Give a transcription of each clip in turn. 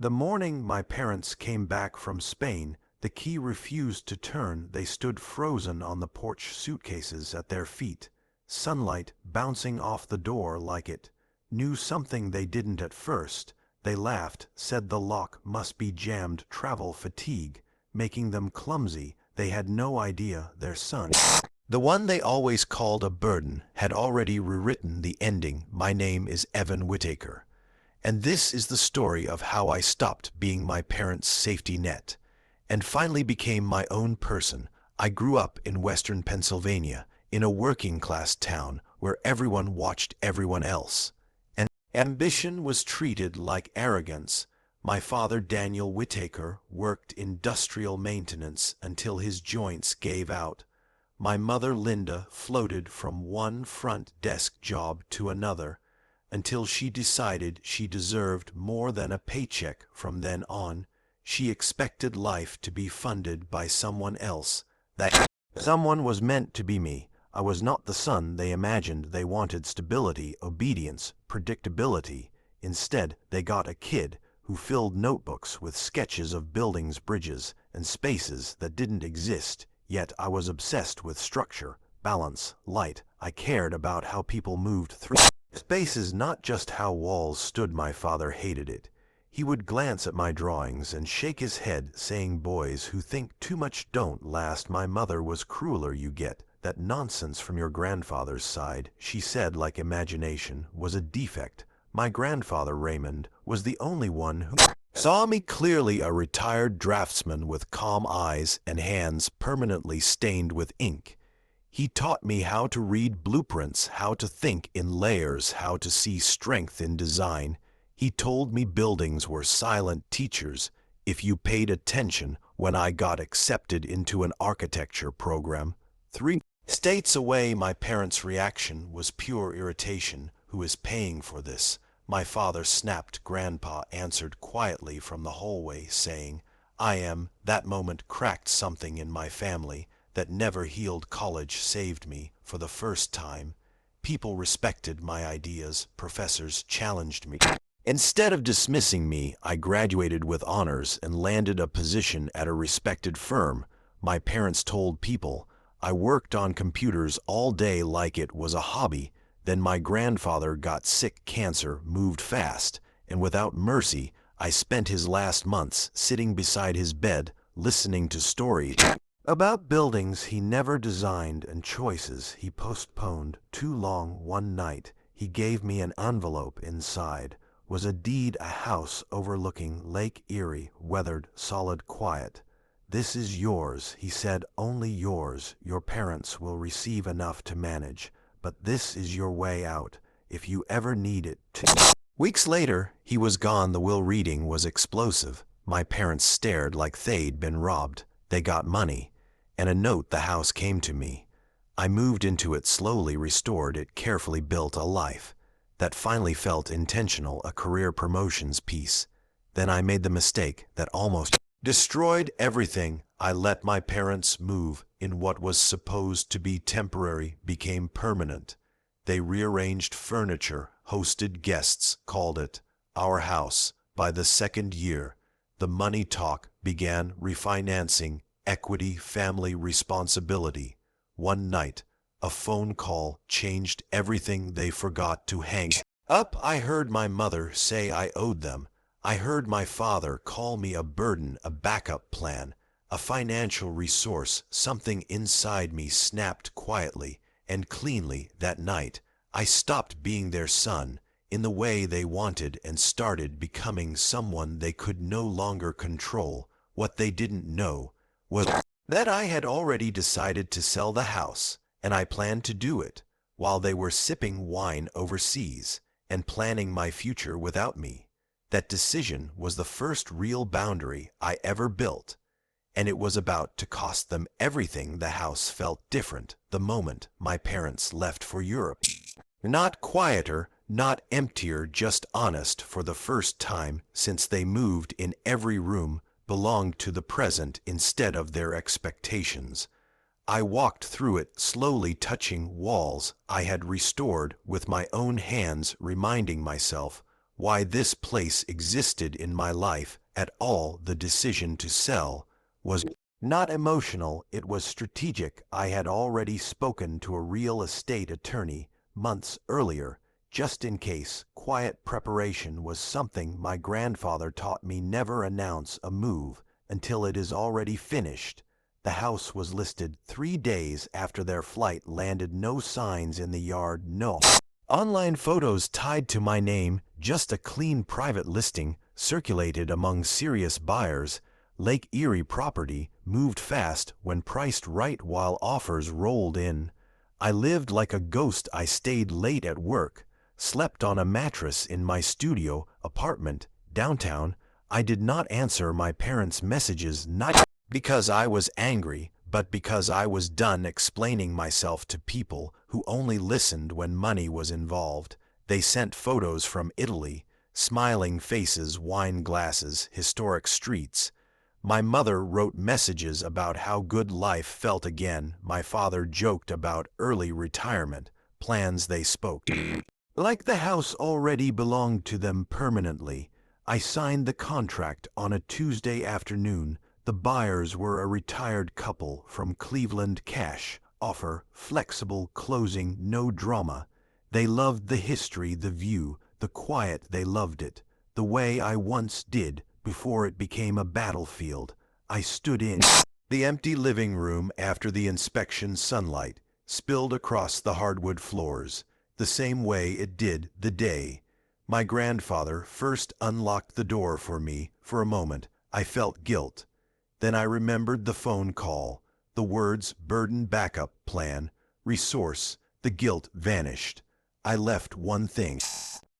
The morning my parents came back from Spain, the key refused to turn. They stood frozen on the porch, suitcases at their feet, sunlight bouncing off the door like it knew something they didn't at first. They laughed, said the lock must be jammed, travel fatigue, making them clumsy. They had no idea their son, the one they always called a burden, had already rewritten the ending. My name is Evan Whittaker. And this is the story of how I stopped being my parents' safety net and finally became my own person. I grew up in Western Pennsylvania, in a working-class town where everyone watched everyone else, and ambition was treated like arrogance. My father, Daniel Whittaker, worked industrial maintenance until his joints gave out. My mother, Linda, floated from one front desk job to another until she decided she deserved more than a paycheck. From then on, she expected life to be funded by someone else. That someone was meant to be me. I was not the son they imagined. They wanted stability, obedience, predictability. Instead, they got a kid who filled notebooks with sketches of buildings, bridges, and spaces that didn't exist. Yet I was obsessed with structure, balance, light. I cared about how people moved through spaces, not just how walls stood. My father hated it. He would glance at my drawings and shake his head, saying, "Boys who think too much don't last." My mother was crueler. "You get that nonsense from your grandfather's side," she said, like imagination was a defect. My grandfather, Raymond, was the only one who saw me clearly, a retired draftsman with calm eyes and hands permanently stained with ink. He taught me how to read blueprints, how to think in layers, how to see strength in design. He told me buildings were silent teachers if you paid attention. When I got accepted into an architecture program 3 states away, my parents' reaction was pure irritation. "Who is paying for this?" my father snapped. Grandpa answered quietly from the hallway, saying, "I am." That moment cracked something in my family that never healed. College saved me. For the first time, people respected my ideas. Professors challenged me. Instead of dismissing me, I graduated with honors and landed a position at a respected firm. My parents told people I worked on computers all day like it was a hobby. Then my grandfather got sick, cancer, moved fast, and without mercy. I spent his last months sitting beside his bed, listening to stories about buildings he never designed and choices he postponed too long. One night, he gave me an envelope. Inside was a deed, a house overlooking Lake Erie, weathered, solid, quiet. "This is yours," he said, "only yours. Your parents will receive enough to manage, but this is your way out if you ever need it to." Weeks later, he was gone. The will reading was explosive. My parents stared like they'd been robbed. They got money and a note. The house came to me. I moved into it, slowly restored it, carefully built a life that finally felt intentional, a career, promotions, peace. Then I made the mistake that almost destroyed everything. I let my parents move in what was supposed to be temporary became permanent. They rearranged furniture, hosted guests, called it our house. By the second year, the money talk began. Refinancing, equity, family responsibility. One night, a phone call changed everything. They forgot to hang up. I heard my mother say I owed them. I heard my father call me a burden, a backup plan, a financial resource. Something inside me snapped quietly and cleanly. That night, I stopped being their son in the way they wanted and started becoming someone they could no longer control. What they didn't know was that I had already decided to sell the house, and I planned to do it while they were sipping wine overseas and planning my future without me. That decision was the first real boundary I ever built, and it was about to cost them everything. The house felt different the moment my parents left for Europe. Not quieter, not emptier, just honest. For the first time since they moved in, every room belonged to the present instead of their expectations. I walked through it, slowly touching walls I had restored with my own hands, reminding myself why this place existed in my life at all. The decision to sell was not emotional, it was strategic. I had already spoken to a real estate attorney months earlier, just in case. Quiet preparation was something my grandfather taught me. Never announce a move until it is already finished. The house was listed 3 days after their flight landed. No signs in the yard, no online photos tied to my name, just a clean private listing circulated among serious buyers. Lake Erie property moved fast when priced right while offers rolled in. I lived like a ghost. I stayed late at work, slept on a mattress in my studio apartment downtown. I did not answer my parents' messages, not because I was angry, but because I was done explaining myself to people who only listened when money was involved. They sent photos from Italy, smiling faces, wine glasses, historic streets. My mother wrote messages about how good life felt again. My father joked about early retirement plans. They spoke like the house already belonged to them permanently. I signed the contract on a Tuesday afternoon. The buyers were a retired couple from Cleveland. Cash offer, flexible closing, no drama. They loved the history, the view, the quiet. They loved it the way I once did before it became a battlefield. I stood in the empty living room after the inspection. Sunlight spilled across the hardwood floors, the same way it did the day my grandfather first unlocked the door for me. For a moment, I felt guilt. Then I remembered the phone call, the words burden, backup plan, resource. The guilt vanished. I left one thing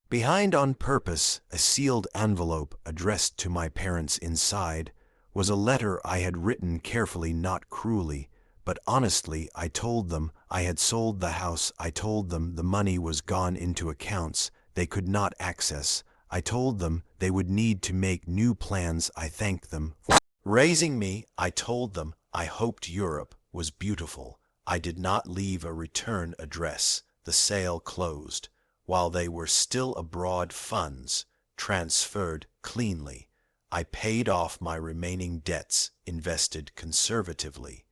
behind on purpose, a sealed envelope addressed to my parents. Inside was a letter I had written carefully, not cruelly, but honestly. I told them I had sold the house. I told them the money was gone into accounts they could not access. I told them they would need to make new plans. I thanked them for raising me. I told them I hoped Europe was beautiful. I did not leave a return address. The sale closed while they were still abroad. Funds transferred cleanly. I paid off my remaining debts, invested conservatively,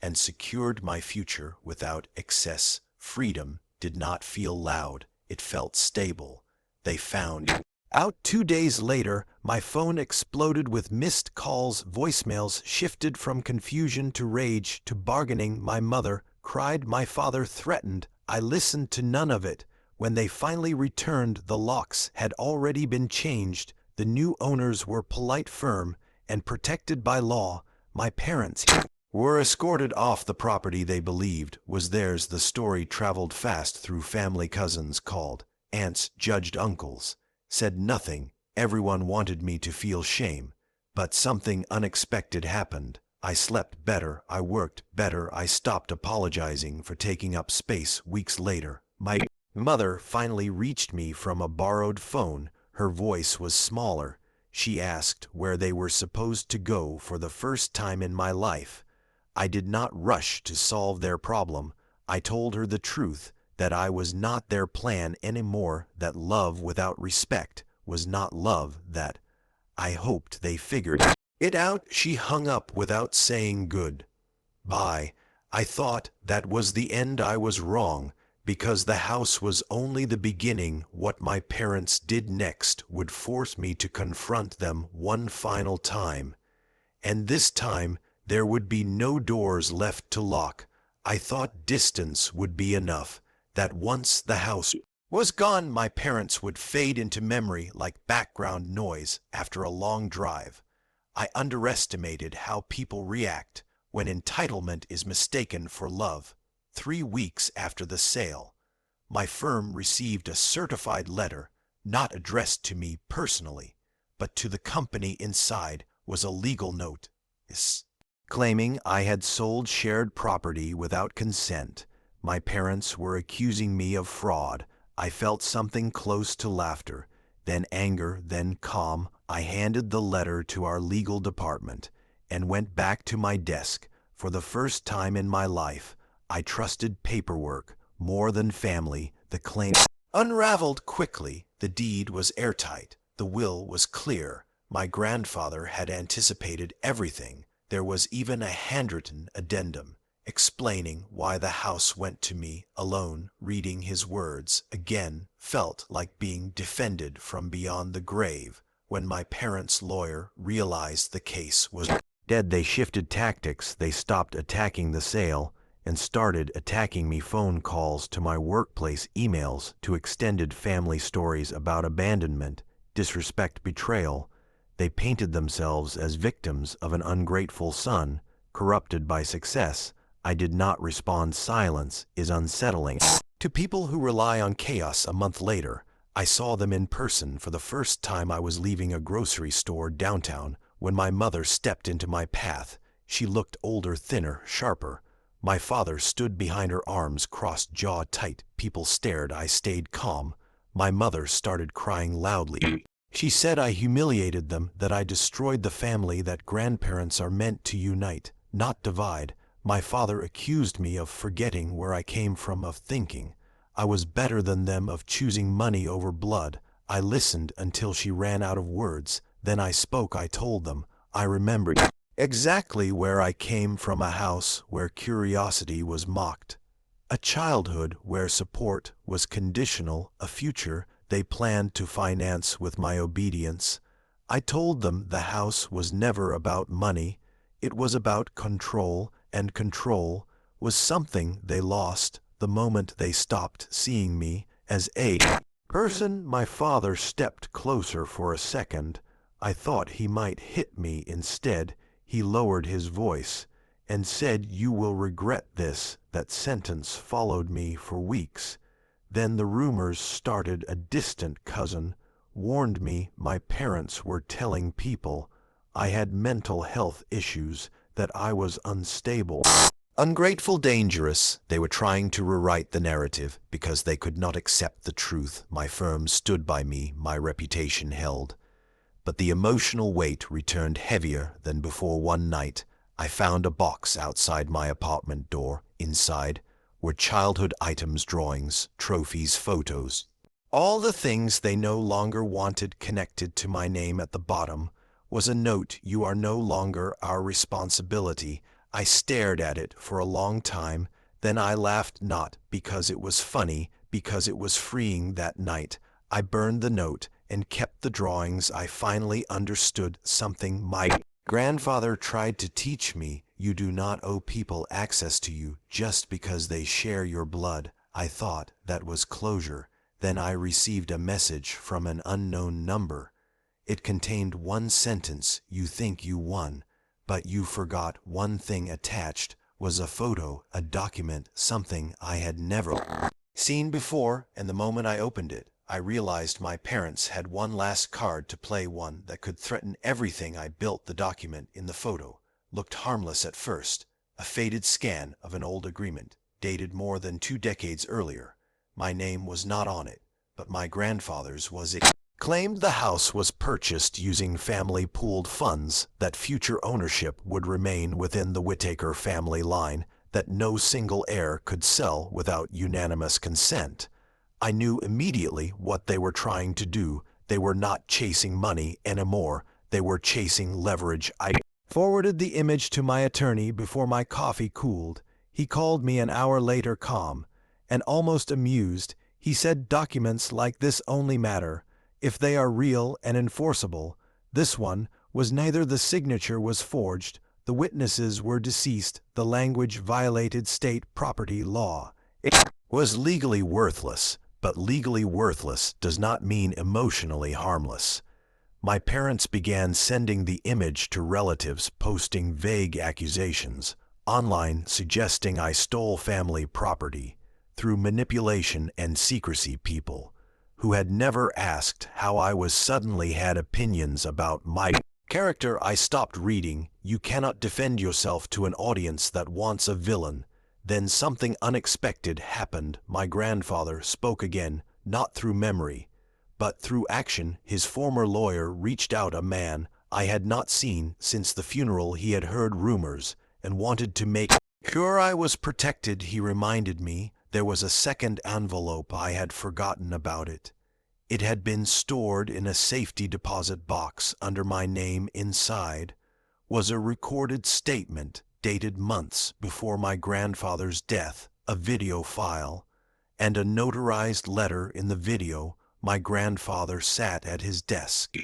and secured my future without excess. Freedom did not feel loud, it felt stable. They found out 2 days later. My phone exploded with missed calls. Voicemails shifted from confusion to rage to bargaining. My mother cried, my father threatened. I listened to none of it. When they finally returned, the locks had already been changed. The new owners were polite, firm, and protected by law. My parents were escorted off the property they believed was theirs. The story traveled fast through family. Cousins called, aunts judged, uncles said nothing. Everyone wanted me to feel shame. But something unexpected happened. I slept better, I worked better, I stopped apologizing for taking up space. Weeks later, my mother finally reached me from a borrowed phone. Her voice was smaller. She asked where they were supposed to go. For the first time in my life, I did not rush to solve their problem. I told her the truth, that I was not their plan anymore, that love without respect was not love, that I hoped they figured it out. She hung up without saying goodbye. I thought that was the end. I was wrong, because the house was only the beginning. What my parents did next would force me to confront them one final time. And this time, there would be no doors left to lock. I thought distance would be enough, that once the house was gone, my parents would fade into memory like background noise after a long drive. I underestimated how people react when entitlement is mistaken for love. 3 weeks after the sale, my firm received a certified letter, not addressed to me personally, but to the company. Inside was a legal note claiming I had sold shared property without consent. My parents were accusing me of fraud. I felt something close to laughter, then anger, then calm. I handed the letter to our legal department and went back to my desk. For the first time in my life, I trusted paperwork more than family. The claim unraveled quickly. The deed was airtight. The will was clear. My grandfather had anticipated everything. There was even a handwritten addendum explaining why the house went to me alone. Reading his words again felt like being defended from beyond the grave. When my parents' lawyer realized the case was dead, they shifted tactics. They stopped attacking the sale and started attacking me. Phone calls to my workplace, emails to extended family stories about abandonment, disrespect, betrayal. They painted themselves as victims of an ungrateful son, corrupted by success. I did not respond. Silence is unsettling. To people who rely on chaos. A month later, I saw them in person for the first time. I was leaving a grocery store downtown when my mother stepped into my path. She looked older, thinner, sharper. My father stood behind her, arms crossed, jaw tight. People stared. I stayed calm. My mother started crying loudly. She said I humiliated them, that I destroyed the family, that grandparents are meant to unite, not divide. My father accused me of forgetting where I came from, of thinking I was better than them, of choosing money over blood. I listened until she ran out of words. Then I spoke. I told them I remembered exactly where I came from, a house where curiosity was mocked, a childhood where support was conditional, a future they planned to finance with my obedience. I told them the house was never about money. It was about control, and control was something they lost the moment they stopped seeing me as a person. My father stepped closer for a second. I thought he might hit me. Instead, he lowered his voice and said, "You will regret this." That sentence followed me for weeks. Then the rumors started. A distant cousin warned me my parents were telling people I had mental health issues, that I was unstable, ungrateful, dangerous. They were trying to rewrite the narrative because they could not accept the truth. My firm stood by me. My reputation held. But the emotional weight returned heavier than before. One night, I found a box outside my apartment door. Inside were childhood items, drawings, trophies, photos, all the things they no longer wanted connected to my name. At the bottom was a note: "You are no longer our responsibility." I stared at it for a long time. Then I laughed, not because it was funny, because it was freeing. That night, I burned the note and kept the drawings. I finally understood something my grandfather tried to teach me. You do not owe people access to you just because they share your blood. I thought that was closure. Then I received a message from an unknown number. It contained one sentence: "You think you won, but you forgot one thing." Attached was a photo, a document, something I had never seen before. And the moment I opened it, I realized my parents had one last card to play, one that could threaten everything I built. The document in the photo looked harmless at first, a faded scan of an old agreement, dated more than 2 decades earlier. My name was not on it, but my grandfather's was. It claimed the house was purchased using family pooled funds, that future ownership would remain within the Whittaker family line, that no single heir could sell without unanimous consent. I knew immediately what they were trying to do. They were not chasing money anymore. They were chasing leverage. I forwarded the image to my attorney before my coffee cooled. He called me an hour later, calm and almost amused. He said, "Documents like this only matter if they are real and enforceable. This one was neither. The signature was forged. The witnesses were deceased. The language violated state property law. It was legally worthless, but legally worthless does not mean emotionally harmless." My parents began sending the image to relatives, posting vague accusations online suggesting I stole family property through manipulation and secrecy. People who had never asked how I was suddenly had opinions about my character. I stopped reading. You cannot defend yourself to an audience that wants a villain. Then something unexpected happened. My grandfather spoke again, not through memory, but through action. His former lawyer reached out, a man I had not seen since the funeral. He had heard rumors and wanted to make sure I was protected. He reminded me there was a second envelope. I had forgotten about it. It had been stored in a safety deposit box under my name. Inside was a recorded statement dated months before my grandfather's death, a video file, and a notarized letter. In the video, my grandfather sat at his desk.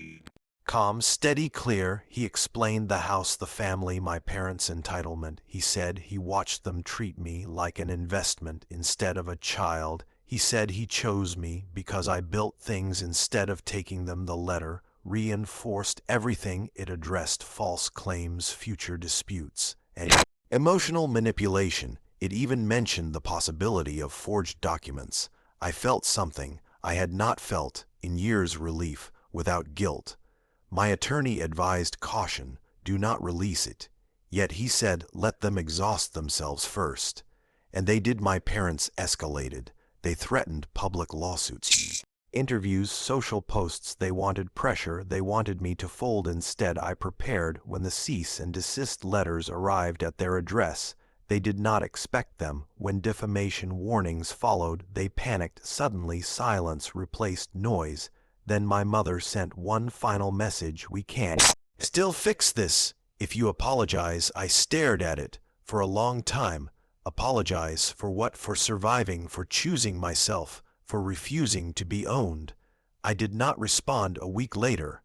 Calm, steady, clear, he explained the house, the family, my parents' entitlement. He said he watched them treat me like an investment instead of a child. He said he chose me because I built things instead of taking them. The letter reinforced everything. It addressed false claims, future disputes, and emotional manipulation. It even mentioned the possibility of forged documents. I felt something I had not felt in years: relief without guilt. My attorney advised caution, do not release it. Yet he said let them exhaust themselves first. And they did. My parents escalated. They threatened public lawsuits, interviews, social posts. They wanted pressure. They wanted me to fold. Instead, I prepared. When the cease and desist letters arrived at their address, they did not expect them. When defamation warnings followed, they panicked. Suddenly, silence replaced noise. Then my mother sent one final message: we can't still fix this. If you apologize. I stared at it for a long time. Apologize for what? For surviving, for choosing myself, for refusing to be owned. I did not respond. A week later,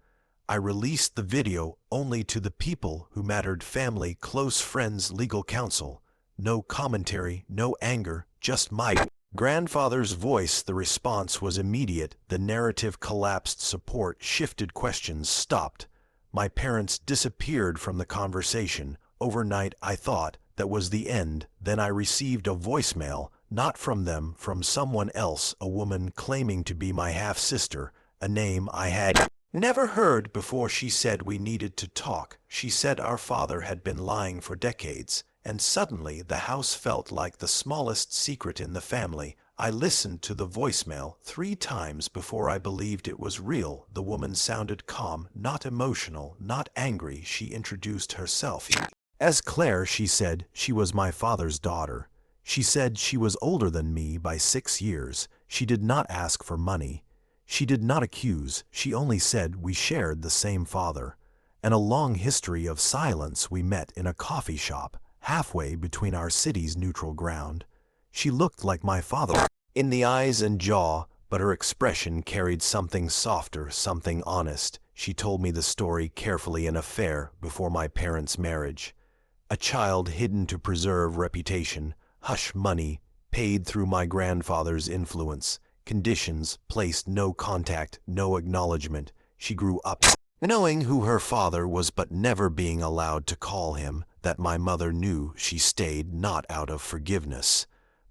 I released the video only to the people who mattered: family, close friends, legal counsel. No commentary, no anger, just my grandfather's voice. The response was immediate. The narrative collapsed. Support shifted. Questions stopped. My parents disappeared from the conversation. Overnight, I thought that was the end. Then I received a voicemail, not from them, from someone else, a woman claiming to be my half-sister, a name I had never heard before. She said we needed to talk. She said our father had been lying for decades. And suddenly the house felt like the smallest secret in the family. I listened to the voicemail 3 times before I believed it was real. The woman sounded calm, not emotional, not angry. She introduced herself as Claire. She said she was my father's daughter. She said she was older than me by 6 years. She did not ask for money. She did not accuse. She only said we shared the same father. And a long history of silence. We met in a coffee shop, halfway between our city's neutral ground. She looked like my father in the eyes and jaw, but her expression carried something softer, something honest. She told me the story carefully: an affair before my parents' marriage, a child hidden to preserve reputation, hush money paid through my grandfather's influence, conditions placed: no contact, no acknowledgement. She grew up knowing who her father was but never being allowed to call him that. My mother knew. She stayed, not out of forgiveness,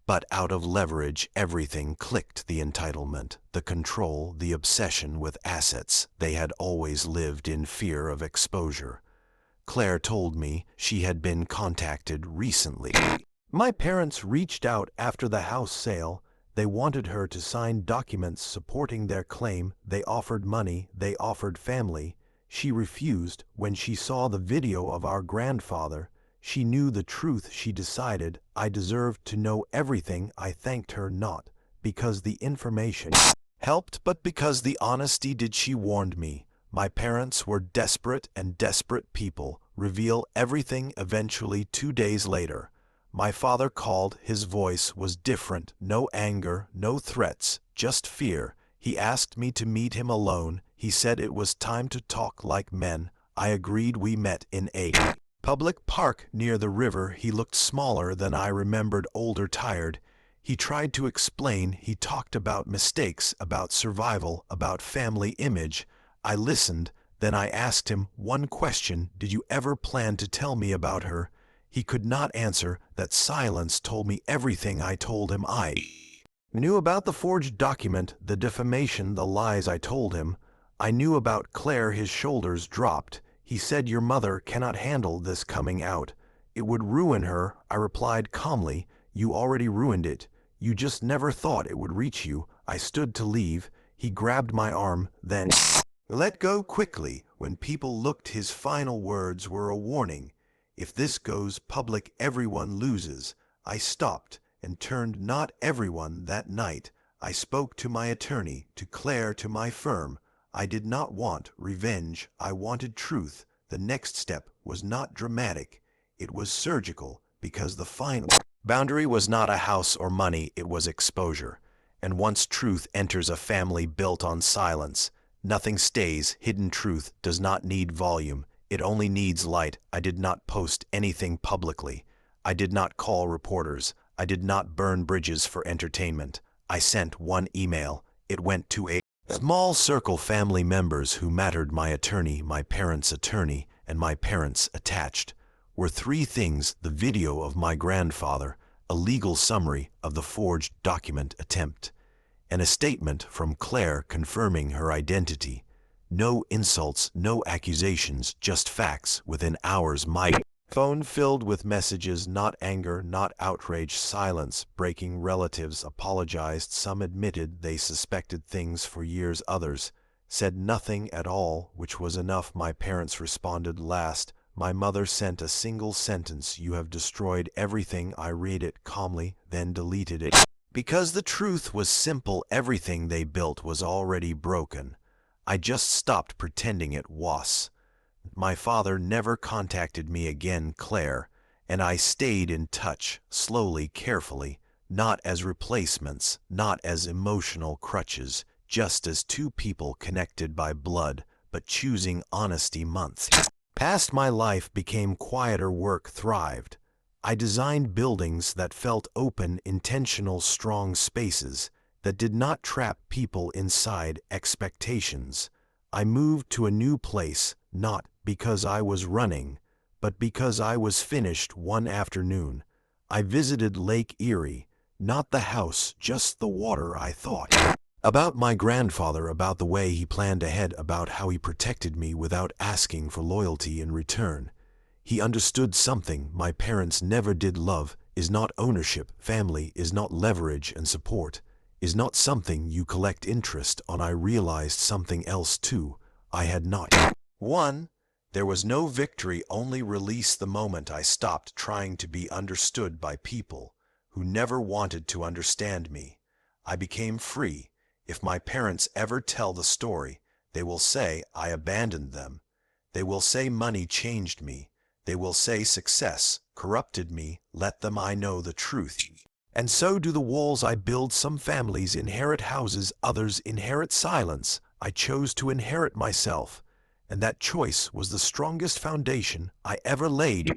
but out of leverage. Everything clicked: the entitlement, the control, the obsession with assets. They had always lived in fear of exposure. Claire told me she had been contacted recently. My parents reached out after the house sale. They wanted her to sign documents supporting their claim. They offered money. They offered family. She refused. When she saw the video of our grandfather, she knew the truth. She decided I deserved to know everything. I thanked her, not because the information helped, but because the honesty did. She warned me. My parents were desperate, and desperate people reveal everything eventually. 2 days later, my father called. His voice was different. No anger, no threats, just fear. He asked me to meet him alone. He said it was time to talk like men. I agreed. We met in a public park near the river. He looked smaller than I remembered, older, tired. He tried to explain. He talked about mistakes, about survival, about family image. I listened. Then I asked him one question: did you ever plan to tell me about her? He could not answer. That silence told me everything. I told him I knew about the forged document, the defamation, the lies. I told him I knew about Claire. His shoulders dropped. He said your mother cannot handle this coming out. It would ruin her. I replied calmly, you already ruined it. You just never thought it would reach you. I stood to leave. He grabbed my arm, then let go quickly. When people looked, his final words were a warning. If this goes public, everyone loses. I stopped and turned. Not everyone that night. I spoke to my attorney, to Claire, to my firm. I did not want revenge. I wanted truth. The next step was not dramatic. It was surgical, because the final boundary was not a house or money, it was exposure. And once truth enters a family built on silence, nothing stays. Hidden truth does not need volume. It only needs light. I did not post anything publicly. I did not call reporters. I did not burn bridges for entertainment. I sent one email. It went to a small circle family members who mattered. My attorney, my parents' attorney, and my parents attached were three things: the video of my grandfather, a legal summary of the forged document attempt, and a statement from Claire confirming her identity. No insults, no accusations, just facts. Within hours, my phone filled with messages, not anger, not outrage, silence, breaking. Relatives apologized. Some admitted they suspected things for years. Others said nothing at all, which was enough. My parents responded last. My mother sent a single sentence: "You have destroyed everything." I read it calmly, then deleted it. Because the truth was simple, everything they built was already broken. I just stopped pretending it was. My father never contacted me again, Claire, and I stayed in touch, slowly, carefully, not as replacements, not as emotional crutches, just as two people connected by blood, but choosing honesty. Months past, my life became quieter, work thrived. I designed buildings that felt open, intentional, strong spaces that did not trap people inside expectations. I moved to a new place, not because I was running, but because I was finished. One afternoon, I visited Lake Erie, not the house, just the water. I thought about my grandfather, about the way he planned ahead, about how he protected me without asking for loyalty in return. He understood something my parents never did. Love is not ownership. Family is not leverage, and support is not something you collect interest on. I realized something else too. I had not won. There was no victory, only release. The moment I stopped trying to be understood by people who never wanted to understand me, I became free. If my parents ever tell the story, they will say I abandoned them. They will say money changed me. They will say success corrupted me. Let them. I know the truth. And so do the walls I build. Some families inherit houses, others inherit silence. I chose to inherit myself, and that choice was the strongest foundation I ever laid.